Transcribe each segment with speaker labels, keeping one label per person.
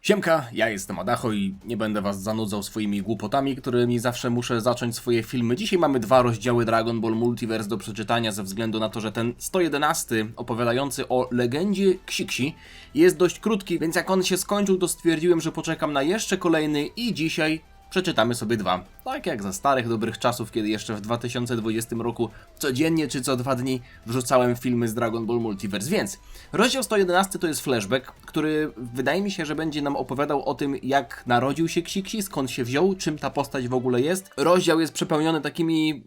Speaker 1: Siemka, ja jestem Adacho i nie będę was zanudzał swoimi głupotami, którymi zawsze muszę zacząć swoje filmy. Dzisiaj mamy 2 rozdziały Dragon Ball Multiverse do przeczytania ze względu na to, że ten 111 opowiadający o legendzie Xi-Xi jest dość krótki, więc jak on się skończył, to stwierdziłem, że poczekam na jeszcze kolejny i dzisiaj przeczytamy sobie 2. Tak jak za starych, dobrych czasów, kiedy jeszcze w 2020 roku codziennie czy co 2 dni wrzucałem filmy z Dragon Ball Multiverse. Więc rozdział 111 to jest flashback, który wydaje mi się, że będzie nam opowiadał o tym, jak narodził się Xi-Xi, skąd się wziął, czym ta postać w ogóle jest. Rozdział jest przepełniony takimi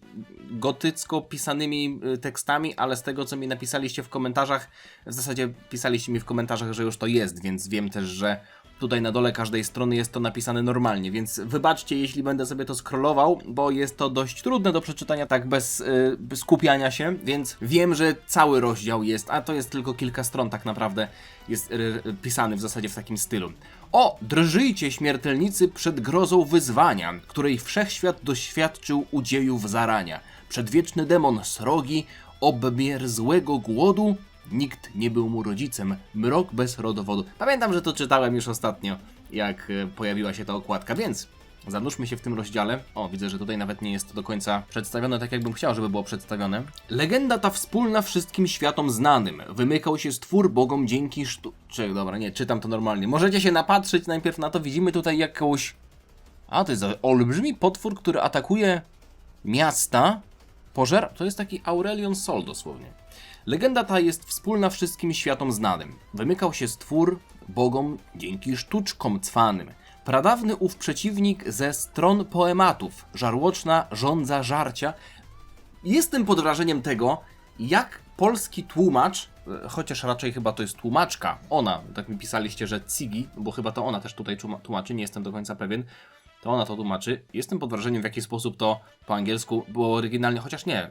Speaker 1: gotycko pisanymi tekstami, ale z tego, co mi napisaliście w komentarzach, w zasadzie pisaliście mi w komentarzach, że już to jest, więc wiem też, że tutaj na dole każdej strony jest to napisane normalnie, więc wybaczcie, jeśli będę sobie to scrollował, bo jest to dość trudne do przeczytania tak bez skupiania się, więc wiem, że cały rozdział jest, a to jest tylko kilka stron tak naprawdę, jest pisany w zasadzie w takim stylu. O, drżyjcie śmiertelnicy przed grozą wyzwania, której wszechświat doświadczył u dziejów zarania. Przedwieczny demon srogi, obmierzłego głodu, nikt nie był mu rodzicem, mrok bez rodowodu. Pamiętam, że to czytałem już ostatnio, jak pojawiła się ta okładka, więc zanurzmy się w tym rozdziale. O, widzę, że tutaj nawet nie jest to do końca przedstawione tak, jakbym chciał, żeby było przedstawione. Legenda ta wspólna wszystkim światom znanym. Wymykał się stwór bogom dzięki Dobra, nie, czytam to normalnie. Możecie się napatrzeć najpierw na to. Widzimy tutaj jakąś... A, to jest olbrzymi potwór, który atakuje miasta. To jest taki Aurelion Sol dosłownie. Legenda ta jest wspólna wszystkim światom znanym. Wymykał się stwór bogom dzięki sztuczkom cwanym. Pradawny ów przeciwnik ze stron poematów, żarłoczna żądza żarcia. Jestem pod wrażeniem tego, jak polski tłumacz, chociaż raczej chyba to jest tłumaczka, ona, tak mi pisaliście, że Cigi, bo chyba to ona też tutaj tłumaczy, nie jestem do końca pewien, to ona to tłumaczy. Jestem pod wrażeniem, w jaki sposób to po angielsku było oryginalnie, chociaż nie,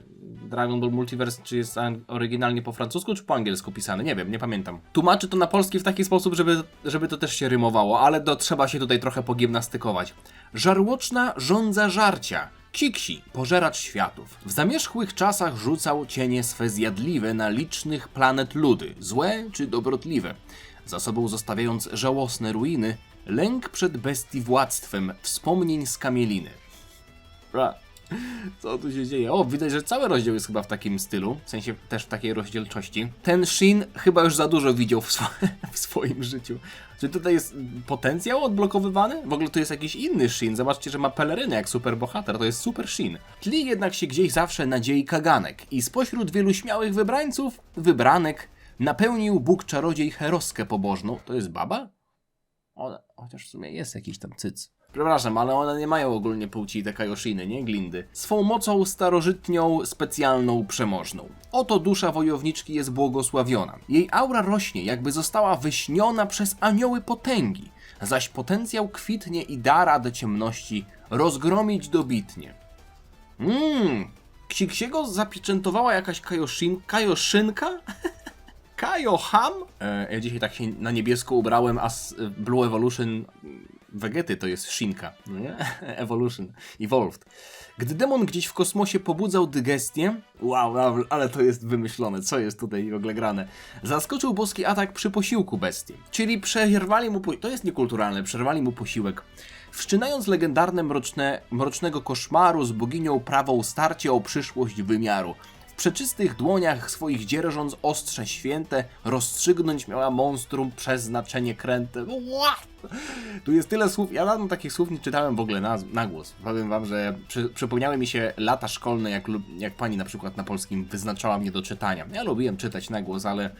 Speaker 1: Dragon Ball Multiverse, czy jest oryginalnie po francusku, czy po angielsku pisane, nie wiem, nie pamiętam. Tłumaczy to na polski w taki sposób, żeby to też się rymowało, ale trzeba się tutaj trochę pogimnastykować. Żarłoczna żądza żarcia. Xi-Xi, pożeracz światów. W zamierzchłych czasach rzucał cienie swe zjadliwe na licznych planet ludy, złe czy dobrotliwe, za sobą zostawiając żałosne ruiny, lęk przed bestii władztwem, wspomnień z kamieliny. Co tu się dzieje? O, widać, że cały rozdział jest chyba w takim stylu, w sensie też w takiej rozdzielczości. Ten Shin chyba już za dużo widział w swoim życiu. Czy tutaj jest potencjał odblokowywany? W ogóle to jest jakiś inny Shin. Zobaczcie, że ma pelerynę jak superbohater. To jest super Shin. Tli jednak się gdzieś zawsze nadziei kaganek i spośród wielu śmiałych wybrańców, wybranek, napełnił Bóg czarodziej Heroskę pobożną. To jest baba? Ona, chociaż w sumie jest jakiś tam cyc. Przepraszam, ale one nie mają ogólnie płci, te Kaioshiny, nie? Glindy. Swą mocą starożytnią, specjalną, przemożną. Oto dusza wojowniczki jest błogosławiona. Jej aura rośnie, jakby została wyśniona przez anioły potęgi. Zaś potencjał kwitnie i da radę ciemności rozgromić dobitnie. Ksiksiego zapieczętowała jakaś Kaioszynka? Kaioham? Ja dzisiaj tak się na niebiesko ubrałem, a Blue Evolution Vegety to jest Shinka, no nie? Evolution, Evolved. Gdy demon gdzieś w kosmosie pobudzał dygestię, wow, ale to jest wymyślone, co jest tutaj w ogóle grane, zaskoczył boski atak przy posiłku bestii, czyli przerwali mu, to jest niekulturalne, przerwali mu posiłek. Wszczynając legendarne mrocznego koszmaru z boginią prawą starcie o przyszłość wymiaru. W przeczystych dłoniach swoich dzierżąc ostrze święte, rozstrzygnąć miała monstrum przeznaczenie kręte. Tu jest tyle słów, ja dawno takich słów nie czytałem w ogóle na głos. Powiem wam, że przypomniały mi się lata szkolne, jak pani na przykład na polskim wyznaczała mnie do czytania. Ja lubiłem czytać na głos, ale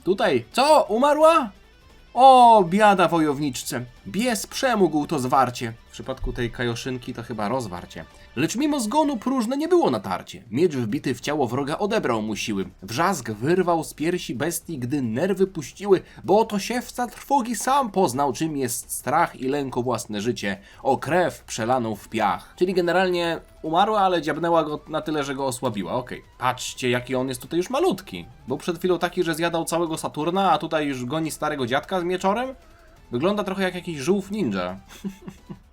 Speaker 1: tutaj... Co? Umarła? O, biada wojowniczce. Bies przemógł to zwarcie. W przypadku tej Kaioszynki to chyba rozwarcie. Lecz mimo zgonu próżne nie było natarcie. Miecz wbity w ciało wroga odebrał mu siły. Wrzask wyrwał z piersi bestii, gdy nerwy puściły, bo oto siewca trwogi sam poznał, czym jest strach i lęk o własne życie, o krew przelaną w piach. Czyli generalnie umarła, ale dziabnęła go na tyle, że go osłabiła. Okej. Patrzcie, jaki on jest tutaj już malutki. Był przed chwilą taki, że zjadał całego Saturna, a tutaj już goni starego dziadka z mieczorem? Wygląda trochę jak jakiś żółw ninja.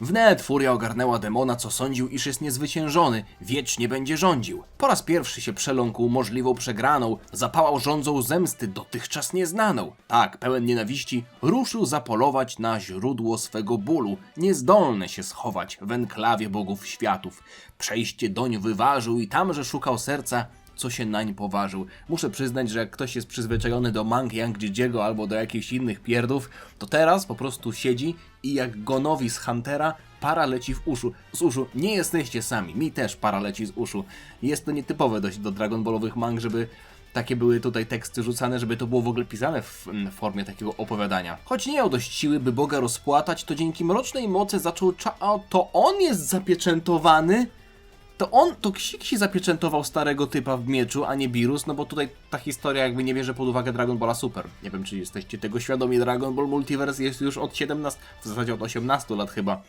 Speaker 1: Wnet furia ogarnęła demona, co sądził, iż jest niezwyciężony, wiecznie będzie rządził. Po raz pierwszy się przeląkł możliwą przegraną, zapałał żądzą zemsty dotychczas nieznaną. Tak, pełen nienawiści, ruszył zapolować na źródło swego bólu, niezdolny się schować w enklawie bogów światów. Przejście doń wyważył i tamże szukał serca, co się nań poważył. Muszę przyznać, że jak ktoś jest przyzwyczajony do Mang Yang Jijiego albo do jakichś innych pierdów, to teraz po prostu siedzi i jak Gonowi z Huntera para leci z uszu. Nie jesteście sami, mi też para leci z uszu. Jest to nietypowe dość do Dragon Ballowych mang, żeby takie były tutaj teksty rzucane, żeby to było w ogóle pisane w formie takiego opowiadania. Choć nie miał dość siły, by Boga rozpłatać, to dzięki mrocznej mocy zaczął to on jest zapieczętowany? To Xixi zapieczętował starego typa w mieczu, a nie Beerus, no bo tutaj ta historia jakby nie bierze pod uwagę Dragon Balla Super. Nie wiem, czy jesteście tego świadomi, Dragon Ball Multiverse jest już od 17, w zasadzie od 18 lat chyba,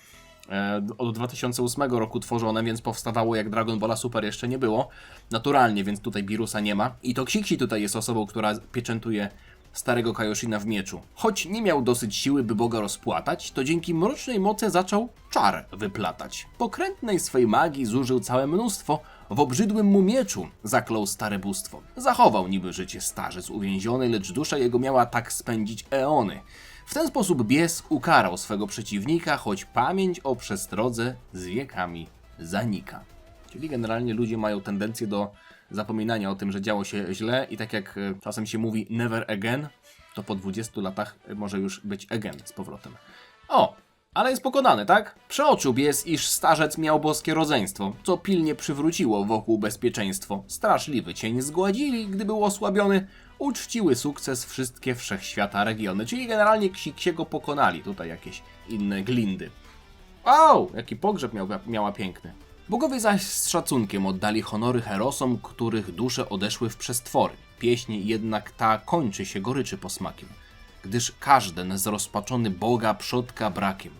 Speaker 1: od 2008 roku tworzone, więc powstawało jak Dragon Balla Super jeszcze nie było. Naturalnie, więc tutaj Beerusa nie ma. I to Xixi tutaj jest osobą, która pieczętuje starego Kaioshina w mieczu. Choć nie miał dosyć siły, by Boga rozpłatać, to dzięki mrocznej mocy zaczął czar wyplatać. Pokrętnej swej magii zużył całe mnóstwo, w obrzydłym mu mieczu zaklął stare bóstwo. Zachował niby życie starzec uwięziony, lecz dusza jego miała tak spędzić eony. W ten sposób bies ukarał swego przeciwnika, choć pamięć o przestrodze z wiekami zanika. Czyli generalnie ludzie mają tendencję do zapominania o tym, że działo się źle i tak jak czasem się mówi never again, to po 20 latach może już być again z powrotem. O, ale jest pokonany, tak? Przeoczył bies, iż starzec miał boskie rodzeństwo, co pilnie przywróciło wokół bezpieczeństwo. Straszliwy cień zgładzili, gdy był osłabiony, uczciły sukces wszystkie wszechświata regiony, czyli generalnie Ksiksiego pokonali. Tutaj jakieś inne glindy. Au, jaki pogrzeb miała piękny. Bogowie zaś z szacunkiem oddali honory herosom, których dusze odeszły w przestwory. Pieśń jednak ta kończy się goryczy posmakiem, gdyż każden zrozpaczony Boga przodka brakiem.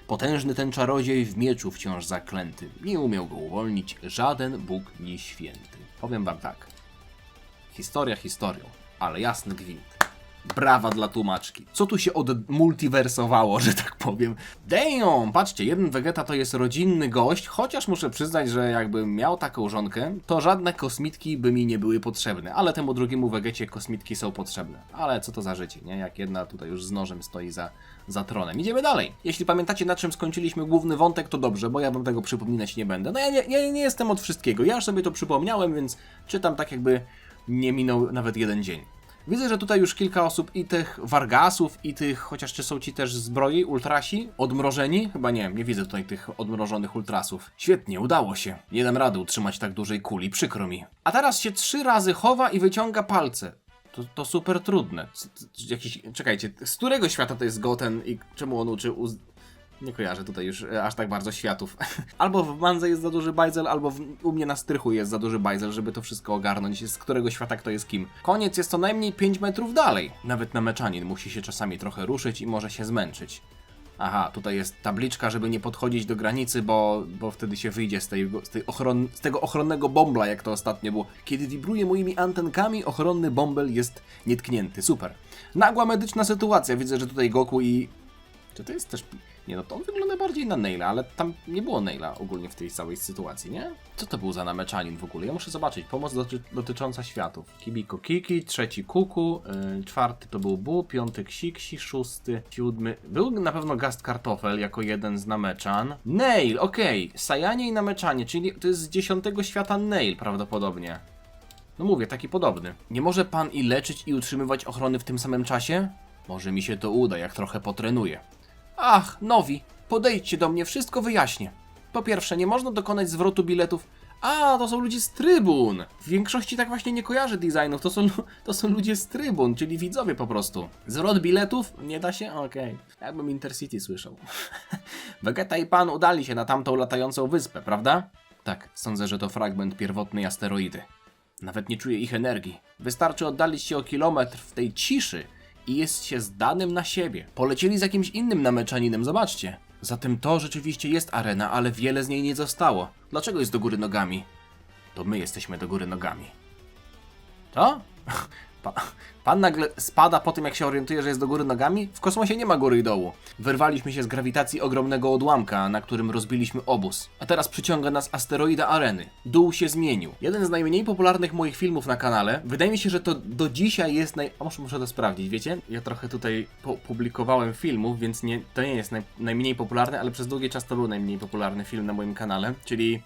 Speaker 1: Potężny ten czarodziej w mieczu wciąż zaklęty, nie umiał go uwolnić żaden Bóg ni święty. Powiem wam tak, historia historią, ale jasny gwint. Brawa dla tłumaczki. Co tu się odmultiwersowało, że tak powiem. Damn! Patrzcie, jeden Vegeta to jest rodzinny gość, chociaż muszę przyznać, że jakbym miał taką żonkę, to żadne kosmitki by mi nie były potrzebne. Ale temu drugiemu Vegecie kosmitki są potrzebne. Ale co to za życie, nie? Jak jedna tutaj już z nożem stoi za tronem. Idziemy dalej. Jeśli pamiętacie, na czym skończyliśmy główny wątek, to dobrze, bo ja wam tego przypominać nie będę. No ja nie jestem od wszystkiego. Ja już sobie to przypomniałem, więc czytam tak jakby nie minął nawet jeden dzień. Widzę, że tutaj już kilka osób i tych Vargasów, i tych, chociaż czy są ci też zbroi, ultrasi, odmrożeni? Chyba nie widzę tutaj tych odmrożonych ultrasów. Świetnie, udało się. Nie dam rady utrzymać tak dużej kuli, przykro mi. A teraz się 3 razy chowa i wyciąga palce. To super trudne. Czekajcie, z którego świata to jest Goten i czemu on uczy Nie kojarzę tutaj już aż tak bardzo światów. Albo w Mandze jest za duży bajzel, albo u mnie na strychu jest za duży bajzel, żeby to wszystko ogarnąć, z którego świata kto jest kim. Koniec jest co najmniej 5 metrów dalej. Nawet nameczanin musi się czasami trochę ruszyć i może się zmęczyć. Aha, tutaj jest tabliczka, żeby nie podchodzić do granicy, bo wtedy się wyjdzie z tego ochronnego bombla, jak to ostatnio było. Kiedy wibruje moimi antenkami, ochronny bąbel jest nietknięty. Super. Nagła medyczna sytuacja. Widzę, że tutaj Goku i... Czy to jest też... Nie no, to on wygląda bardziej na Naila, ale tam nie było Naila ogólnie w tej całej sytuacji, nie? Co to był za nameczanin w ogóle? Ja muszę zobaczyć. Pomoc dotycząca światów. Kibiko Kiki, 3 Kuku, 4 to był Bu, 5 Ksiksi, 6, 7... Był na pewno Gast Kartofel jako jeden z nameczan. Nail, okej. Sajanie i nameczanie, czyli to jest z 10 świata Nail prawdopodobnie. No mówię, taki podobny. Nie może pan i leczyć i utrzymywać ochrony w tym samym czasie? Może mi się to uda, jak trochę potrenuję. Ach, Nowi, podejdźcie do mnie, wszystko wyjaśnię. Po pierwsze, nie można dokonać zwrotu biletów. A, to są ludzie z trybun. W większości tak właśnie nie kojarzę designów, to są ludzie z trybun, czyli widzowie po prostu. Zwrot biletów? Nie da się? Okej. Jakbym Intercity słyszał. Vegeta i Pan udali się na tamtą latającą wyspę, prawda? Tak, sądzę, że to fragment pierwotnej asteroidy. Nawet nie czuję ich energii. Wystarczy oddalić się o kilometr w tej ciszy i jest się zdanym na siebie. Polecieli z jakimś innym nameczaninem, zobaczcie. Zatem to rzeczywiście jest arena, ale wiele z niej nie zostało. Dlaczego jest do góry nogami? To my jesteśmy do góry nogami. To? Pan nagle spada po tym, jak się orientuje, że jest do góry nogami? W kosmosie nie ma góry i dołu. Wyrwaliśmy się z grawitacji ogromnego odłamka, na którym rozbiliśmy obóz. A teraz przyciąga nas asteroida Areny. Dół się zmienił. Jeden z najmniej popularnych moich filmów na kanale. Wydaje mi się, że to do dzisiaj jest muszę to sprawdzić, wiecie? Ja trochę tutaj publikowałem filmów, więc to nie jest najmniej popularny, ale przez długi czas to był najmniej popularny film na moim kanale, czyli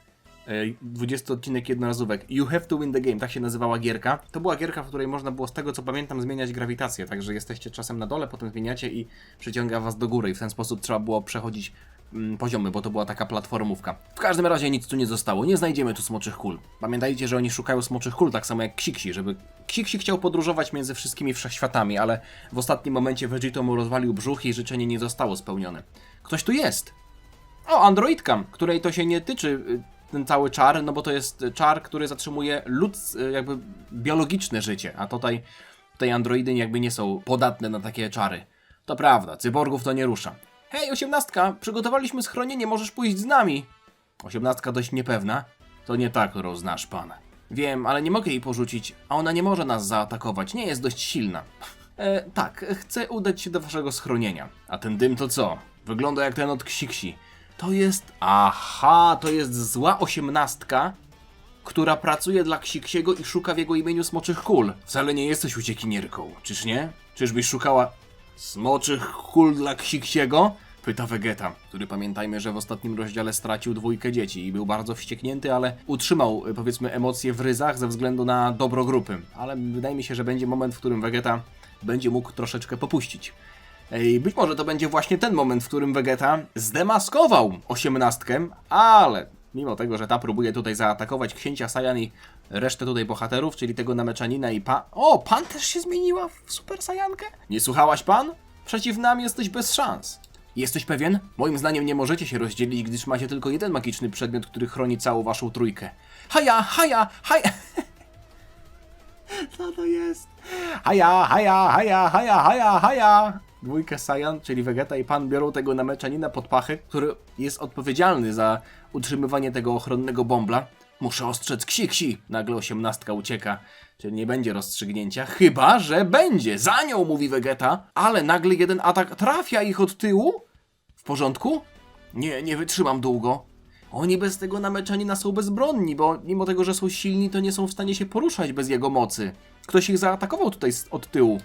Speaker 1: 20 odcinek jednorazówek. You have to win the game, tak się nazywała gierka. To była gierka, w której można było, z tego co pamiętam, zmieniać grawitację, także jesteście czasem na dole, potem zmieniacie i przyciąga was do góry i w ten sposób trzeba było przechodzić poziomy, bo to była taka platformówka. W każdym razie nic tu nie zostało, nie znajdziemy tu smoczych kul. Pamiętajcie, że oni szukają smoczych kul, tak samo jak Ksiksi, żeby... Ksiksi chciał podróżować między wszystkimi wszechświatami, ale w ostatnim momencie Vegito mu rozwalił brzuch i życzenie nie zostało spełnione. Ktoś tu jest! O, androidka, której to się nie tyczy... ten cały czar, no bo to jest czar, który zatrzymuje jakby biologiczne życie, a tutaj androidy jakby nie są podatne na takie czary. To prawda, cyborgów to nie rusza. Hej, 18, przygotowaliśmy schronienie, możesz pójść z nami. 18 dość niepewna. To nie ta, którą znasz, pan. Wiem, ale nie mogę jej porzucić, a ona nie może nas zaatakować, nie jest dość silna. Tak, chcę udać się do waszego schronienia. A ten dym to co? Wygląda jak ten od Ksiksi. To jest... Aha, to jest zła 18, która pracuje dla Ksiksiego i szuka w jego imieniu smoczych kul. Wcale nie jesteś uciekinierką, czyż nie? Czyżbyś szukała smoczych kul dla Ksiksiego? Pyta Vegeta, który pamiętajmy, że w ostatnim rozdziale stracił 2 dzieci i był bardzo wścieknięty, ale utrzymał, powiedzmy, emocje w ryzach ze względu na dobro grupy. Ale wydaje mi się, że będzie moment, w którym Vegeta będzie mógł troszeczkę popuścić. I być może to będzie właśnie ten moment, w którym Vegeta zdemaskował 18, ale mimo tego, że ta próbuje tutaj zaatakować księcia Saiyan i resztę tutaj bohaterów, czyli tego Nameczanina i Pan... O, Pan też się zmieniła w Super Saiyankę? Nie słuchałaś, Pan? Przeciw nam jesteś bez szans. Jesteś pewien? Moim zdaniem nie możecie się rozdzielić, gdyż macie tylko jeden magiczny przedmiot, który chroni całą waszą trójkę. Haja, haja, haja... Co to jest? Haja, haja, haja, haja, haja, haja. 2 Saiyan, czyli Vegeta i Pan biorą tego Nameczanina pod pachę, który jest odpowiedzialny za utrzymywanie tego ochronnego bąbla. Muszę ostrzec Ksiksi. Nagle 18 ucieka, czyli nie będzie rozstrzygnięcia, chyba że będzie. Za nią, mówi Vegeta, ale nagle jeden atak trafia ich od tyłu. W porządku? Nie wytrzymam długo. Oni bez tego Nameczanina są bezbronni, bo mimo tego, że są silni, to nie są w stanie się poruszać bez jego mocy. Ktoś ich zaatakował tutaj od tyłu.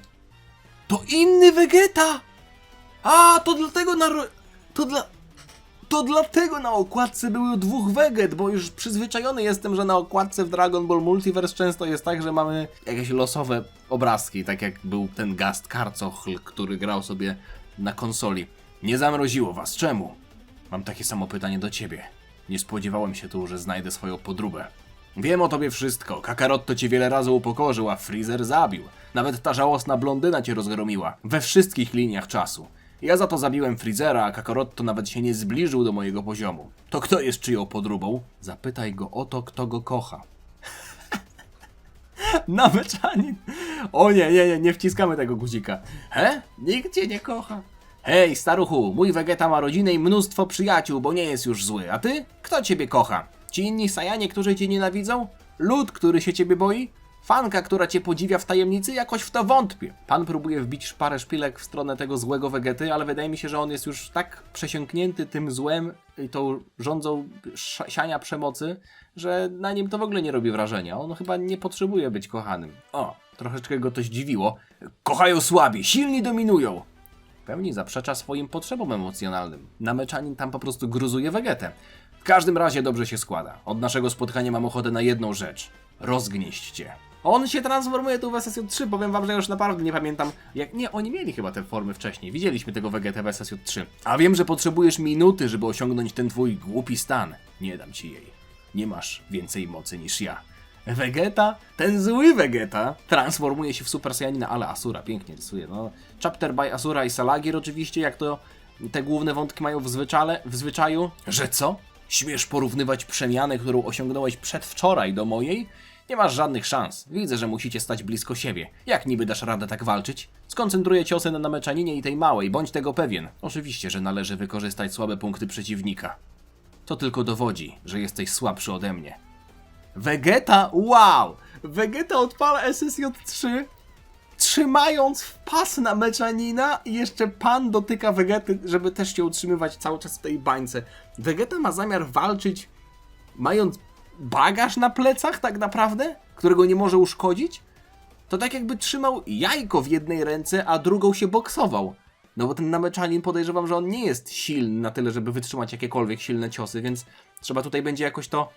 Speaker 1: To inny Vegeta! A, to dlatego To dlatego na okładce były 2 Veget, bo już przyzwyczajony jestem, że na okładce w Dragon Ball Multiverse często jest tak, że mamy jakieś losowe obrazki, tak jak był ten Gast Karcochl, który grał sobie na konsoli. Nie zamroziło was, czemu? Mam takie samo pytanie do ciebie. Nie spodziewałem się tu, że znajdę swoją podróbę. Wiem o tobie wszystko. Kakarotto cię wiele razy upokorzył, a Freezer zabił. Nawet ta żałosna blondyna cię rozgromiła. We wszystkich liniach czasu. Ja za to zabiłem Freezera, a Kakarotto nawet się nie zbliżył do mojego poziomu. To kto jest czyją podróbą? Zapytaj go o to, kto go kocha. Nameczanin. O nie wciskamy tego guzika. Nikt cię nie kocha. Hej, staruchu, mój Vegeta ma rodzinę i mnóstwo przyjaciół, bo nie jest już zły. A ty? Kto ciebie kocha? Ci inni Saiyanie, którzy cię nienawidzą? Lud, który się ciebie boi? Fanka, która cię podziwia w tajemnicy? Jakoś w to wątpię. Pan próbuje wbić parę szpilek w stronę tego złego Vegety, ale wydaje mi się, że on jest już tak przesiąknięty tym złem i tą rządzą siania przemocy, że na nim to w ogóle nie robi wrażenia. On chyba nie potrzebuje być kochanym. O, troszeczkę go to zdziwiło. Kochają słabi, silni dominują. W pełni zaprzecza swoim potrzebom emocjonalnym. Nameczanin tam po prostu gruzuje Vegetę. W każdym razie dobrze się składa. Od naszego spotkania mam ochotę na jedną rzecz. Rozgnieść cię. On się transformuje tu w SSJ3, powiem wam, że już naprawdę nie pamiętam jak... Nie, oni mieli chyba te formy wcześniej. Widzieliśmy tego Vegetę w SSJ3. A wiem, że potrzebujesz minuty, żeby osiągnąć ten twój głupi stan. Nie dam ci jej. Nie masz więcej mocy niż ja. Vegeta, ten zły Vegeta, transformuje się w Super Saiyanina, ale Asura pięknie rysuje, no. Chapter by Asura i Salagir oczywiście, jak to te główne wątki mają w zwyczaju. Że co? Śmiesz porównywać przemianę, którą osiągnąłeś przedwczoraj do mojej? Nie masz żadnych szans. Widzę, że musicie stać blisko siebie. Jak niby dasz radę tak walczyć? Skoncentruję ciosy na Nameczaninie i tej małej, bądź tego pewien. Oczywiście, że należy wykorzystać słabe punkty przeciwnika. To tylko dowodzi, że jesteś słabszy ode mnie. Vegeta? Wow! Vegeta odpala SSJ3 trzymając w pas na Mechanina i jeszcze pan dotyka Vegety, żeby też się utrzymywać cały czas w tej bańce. Vegeta ma zamiar walczyć, mając bagaż na plecach tak naprawdę, którego nie może uszkodzić? To tak jakby trzymał jajko w jednej ręce, a drugą się boksował. No bo ten Namechanin, podejrzewam, że on nie jest silny na tyle, żeby wytrzymać jakiekolwiek silne ciosy, więc trzeba tutaj będzie jakoś to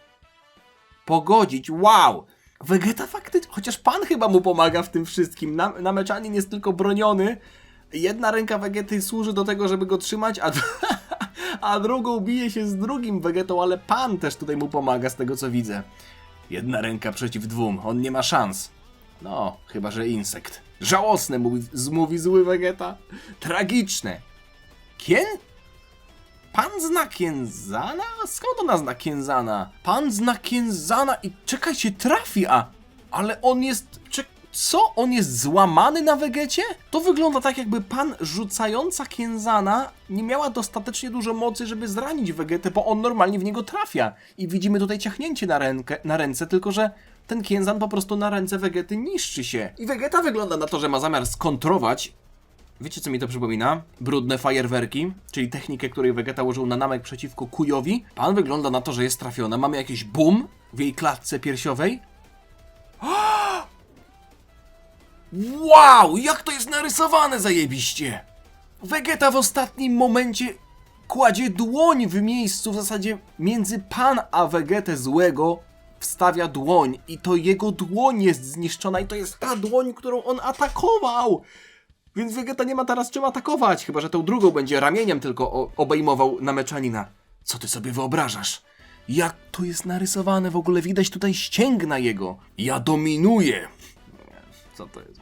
Speaker 1: pogodzić. Wow! Vegeta faktycznie, chociaż pan chyba mu pomaga w tym wszystkim. Namechanin jest tylko broniony. Jedna ręka Vegety służy do tego, żeby go trzymać, a drugą bije się z drugim Vegetą, ale pan też tutaj mu pomaga z tego co widzę. Jedna ręka przeciw dwóm, on nie ma szans. No, chyba że insekt. Żałosne, mówi zły Vegeta. Tragiczne. Pan zna Kenzana? Skąd ona zna Kenzana? Pan zna Kenzana i czekajcie, trafi, ale on jest... Co? On jest złamany na Vegecie? To wygląda tak, jakby pan rzucająca Kenzana nie miała dostatecznie dużo mocy, żeby zranić Vegetę, bo on normalnie w niego trafia. I widzimy tutaj ciachnięcie na ręce, tylko że ten Kenzan po prostu na ręce Vegety niszczy się. I Vegeta wygląda na to, że ma zamiar skontrować. Wiecie, co mi to przypomina? Brudne fajerwerki, czyli technikę, której Vegeta użył na Namek przeciwko Kujowi. Pan wygląda na to, że jest trafiona. Mamy jakiś boom w jej klatce piersiowej. Wow, jak to jest narysowane zajebiście! Vegeta w ostatnim momencie kładzie dłoń w miejscu, w zasadzie między pan a Vegetę złego wstawia dłoń i to jego dłoń jest zniszczona i to jest ta dłoń, którą on atakował! Więc Vegeta nie ma teraz czym atakować, chyba że tą drugą będzie ramieniem tylko obejmował Namechanina. Co ty sobie wyobrażasz? Jak to jest narysowane? W ogóle widać tutaj ścięgna jego. Ja dominuję! Co to jest?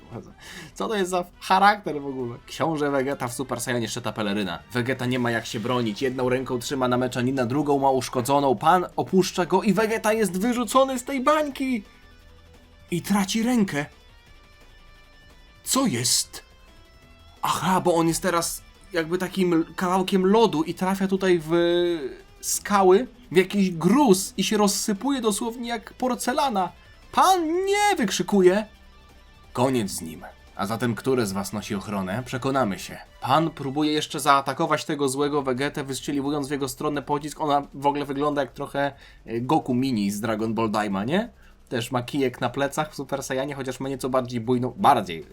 Speaker 1: Co to jest za charakter w ogóle? Książę Vegeta w Super Saiyanie Szczyta Peleryna. Vegeta nie ma jak się bronić. Jedną ręką trzyma Namechanina, drugą ma uszkodzoną. Pan opuszcza go i Vegeta jest wyrzucony z tej bańki! I traci rękę. Co jest? Aha, bo on jest teraz jakby takim kawałkiem lodu i trafia tutaj w skały, w jakiś gruz i się rozsypuje dosłownie jak porcelana. Pan nie! Wykrzykuje. Koniec z nim. A zatem które z was nosi ochronę? Przekonamy się. Pan próbuje jeszcze zaatakować tego złego Vegetę, wystrzeliwując w jego stronę pocisk. Ona w ogóle wygląda jak trochę Goku Mini z Dragon Ball Daima, nie? Też ma kijek na plecach w Super Saiyanie, chociaż ma nieco bardziej bujną...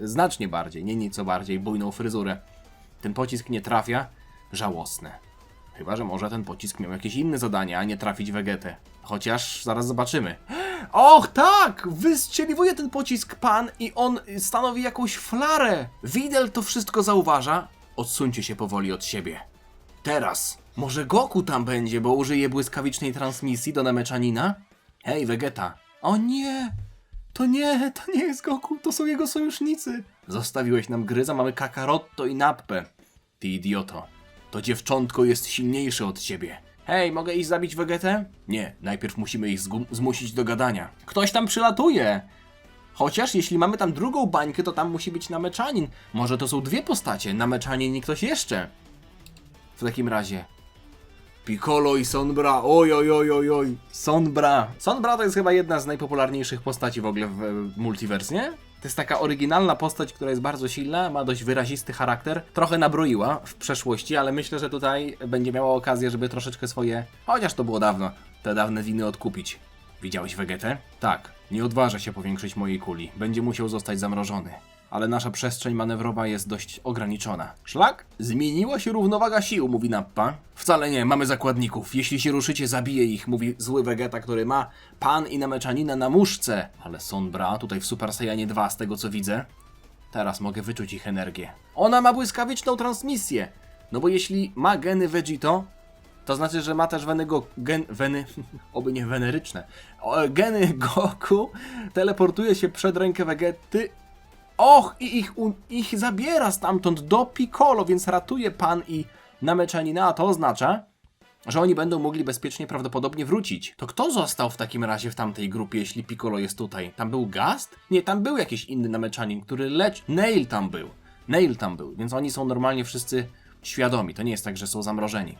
Speaker 1: znacznie bardziej, nie nieco bardziej bujną fryzurę. Ten pocisk nie trafia. Żałosne. Chyba że może ten pocisk miał jakieś inne zadanie, a nie trafić Vegetę. Chociaż zaraz zobaczymy. Och tak! Wystrzeliwuje ten pocisk pan i on stanowi jakąś flarę. Videl to wszystko zauważa. Odsuńcie się powoli od siebie. Teraz. Może Goku tam będzie, bo użyje błyskawicznej transmisji do Namechanina? Hej, Vegeta. O nie! To nie jest Goku, to są jego sojusznicy. Zostawiłeś nam Gryza, mamy Kakarotto i Nappę. Ty idioto. To dziewczątko jest silniejsze od ciebie. Hej, mogę iść zabić Vegetę? Nie, najpierw musimy ich zmusić do gadania. Ktoś tam przylatuje! Chociaż jeśli mamy tam drugą bańkę, to tam musi być Namechanin. Może to są dwie postacie, Namechanin i ktoś jeszcze. W takim razie... Piccolo i Sonbra, oj. Sonbra to jest chyba jedna z najpopularniejszych postaci w ogóle w Multiverse, nie? To jest taka oryginalna postać, która jest bardzo silna, ma dość wyrazisty charakter. Trochę nabroiła w przeszłości, ale myślę, że tutaj będzie miała okazję, żeby troszeczkę swoje... Chociaż to było dawno, te dawne winy odkupić. Widziałeś Vegetę? Tak. Nie odważa się powiększyć mojej kuli. Będzie musiał zostać zamrożony. Ale nasza przestrzeń manewrowa jest dość ograniczona. Szlak? Zmieniła się równowaga sił, mówi Nappa. Wcale nie, mamy zakładników. Jeśli się ruszycie, zabiję ich, mówi zły Vegeta, który ma pan i Namechanina na muszce. Ale Sonbra, tutaj w Super Saiyanie 2, z tego co widzę. Teraz mogę wyczuć ich energię. Ona ma błyskawiczną transmisję. No bo jeśli ma geny Vegito, to znaczy, że ma też oby nie weneryczne. Geny Goku teleportuje się przed rękę Vegety. Och, i ich zabiera stamtąd do Piccolo, więc ratuje pan i Namechanina, a to oznacza, że oni będą mogli bezpiecznie prawdopodobnie wrócić. To kto został w takim razie w tamtej grupie, jeśli Piccolo jest tutaj? Tam był Gast? Nie, tam był jakiś inny Namechanin, który Nail tam był, więc oni są normalnie wszyscy świadomi. To nie jest tak, że są zamrożeni.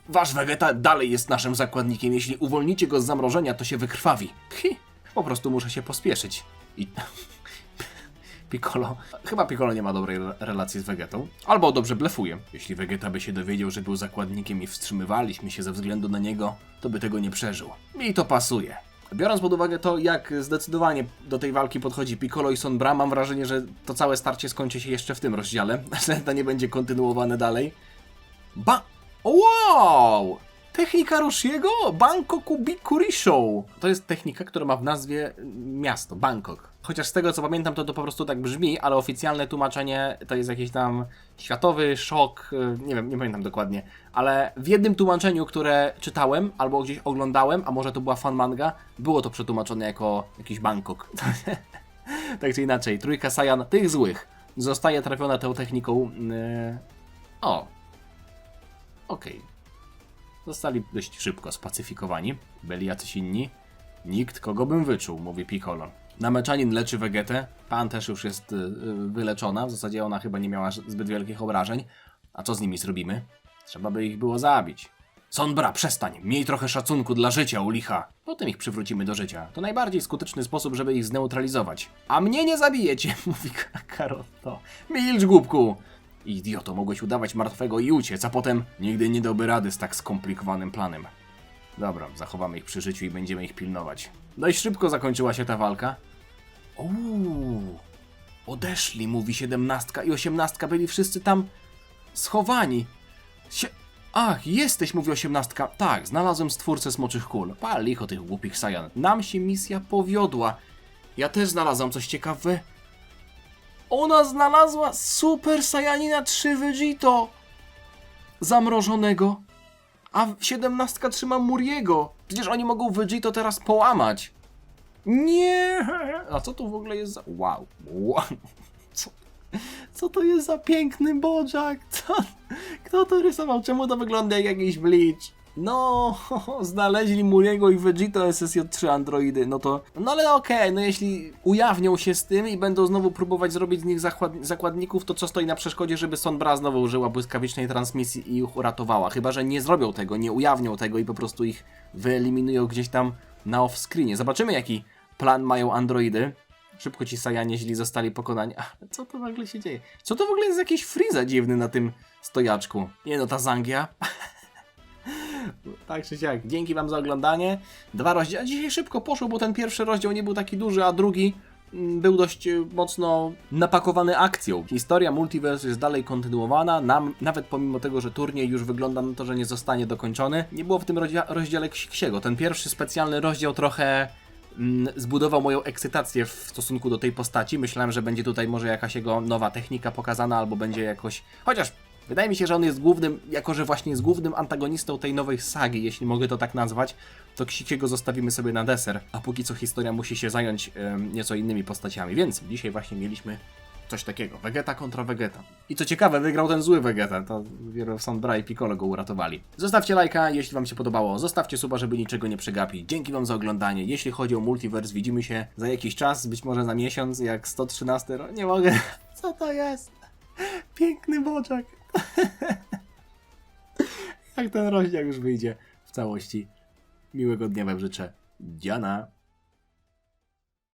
Speaker 1: Wasz Vegeta dalej jest naszym zakładnikiem. Jeśli uwolnicie go z zamrożenia, to się wykrwawi. Po prostu muszę się pospieszyć. Piccolo... Chyba Piccolo nie ma dobrej relacji z Vegetą. Albo dobrze blefuje. Jeśli Vegeta by się dowiedział, że był zakładnikiem i wstrzymywaliśmy się ze względu na niego, to by tego nie przeżył. Mi to pasuje. Biorąc pod uwagę to, jak zdecydowanie do tej walki podchodzi Piccolo i Son Bra, mam wrażenie, że to całe starcie skończy się jeszcze w tym rozdziale, że to nie będzie kontynuowane dalej. Wow! Technika Roshiego? Bangkoku Bikurisho! To jest technika, która ma w nazwie miasto, Bangkok. Chociaż z tego co pamiętam, to po prostu tak brzmi, ale oficjalne tłumaczenie to jest jakiś tam światowy szok, nie wiem, nie pamiętam dokładnie. Ale w jednym tłumaczeniu, które czytałem, albo gdzieś oglądałem, a może to była fan manga, było to przetłumaczone jako jakiś Bangkok. Tak czy inaczej, trójka Saiyan, tych złych, zostaje trafiona tą techniką... Okej. Zostali dość szybko spacyfikowani. Byli jacyś inni. Nikt, kogo bym wyczuł, mówi Piccolo. Nameczanin leczy Vegetę. Pan też już jest wyleczona. W zasadzie ona chyba nie miała zbyt wielkich obrażeń. A co z nimi zrobimy? Trzeba by ich było zabić. Son Bra, przestań! Miej trochę szacunku dla życia, u licha. Potem ich przywrócimy do życia. To najbardziej skuteczny sposób, żeby ich zneutralizować. A mnie nie zabijecie, mówi Kakaroto. Milcz, głupku! Idioto, mogłeś udawać martwego i uciec, a potem nigdy nie dałby rady z tak skomplikowanym planem. Dobra, zachowamy ich przy życiu i będziemy ich pilnować. Dość szybko zakończyła się ta walka. Odeszli, mówi 17 i 18, byli wszyscy tam schowani. Ach, jesteś, mówi 18. Tak, znalazłem stwórcę smoczych kul. Pal licho tych głupich Saiyan. Nam się misja powiodła. Ja też znalazłam coś ciekawe. Ona znalazła Super Saiyanina 3 Vegito zamrożonego, a 17 trzyma Muriego. Przecież oni mogą Vegito teraz połamać. Nie! A co to w ogóle jest za... Wow. Co to jest za piękny Bojack? Kto to rysował? Czemu to wygląda jak jakiś Bleach? No, znaleźli Muriego i Vegito SSJ3 androidy, no ale okej, no jeśli ujawnią się z tym i będą znowu próbować zrobić z nich zakładników, to co stoi na przeszkodzie, żeby Son Bra znowu użyła błyskawicznej transmisji i ich uratowała? Chyba że nie zrobią tego, nie ujawnią tego i po prostu ich wyeliminują gdzieś tam na off-screenie. Zobaczymy, jaki plan mają androidy. Szybko ci Saiyanie źli zostali pokonani. Ale co to w ogóle się dzieje? Co to w ogóle jest jakiś Frieza dziwny na tym stojaczku? Nie no, ta Zangia. Tak czy siak, dzięki wam za oglądanie. 2 rozdziały. Dzisiaj szybko poszło, bo ten pierwszy rozdział nie był taki duży, a drugi był dość mocno napakowany akcją. Historia Multiverse jest dalej kontynuowana, nawet pomimo tego, że turniej już wygląda na to, że nie zostanie dokończony. Nie było w tym rozdziale Ksiego. Ten pierwszy specjalny rozdział trochę zbudował moją ekscytację w stosunku do tej postaci. Myślałem, że będzie tutaj może jakaś jego nowa technika pokazana, albo będzie jakoś... Chociaż wydaje mi się, że on jest głównym, jako że właśnie jest głównym antagonistą tej nowej sagi, jeśli mogę to tak nazwać, to Ksikiego zostawimy sobie na deser, a póki co historia musi się zająć nieco innymi postaciami, więc dzisiaj właśnie mieliśmy coś takiego, Vegeta kontra Vegeta. I co ciekawe, wygrał ten zły Vegeta, to dopiero Son Bra i Piccolo go uratowali. Zostawcie lajka, jeśli wam się podobało, zostawcie suba, żeby niczego nie przegapić. Dzięki wam za oglądanie. Jeśli chodzi o Multiverse, widzimy się za jakiś czas, być może za miesiąc, jak 113... Nie mogę... Co to jest? Piękny Bojack. Jak ten rozdział już wyjdzie w całości. Miłego dnia wam życzę. Dziana.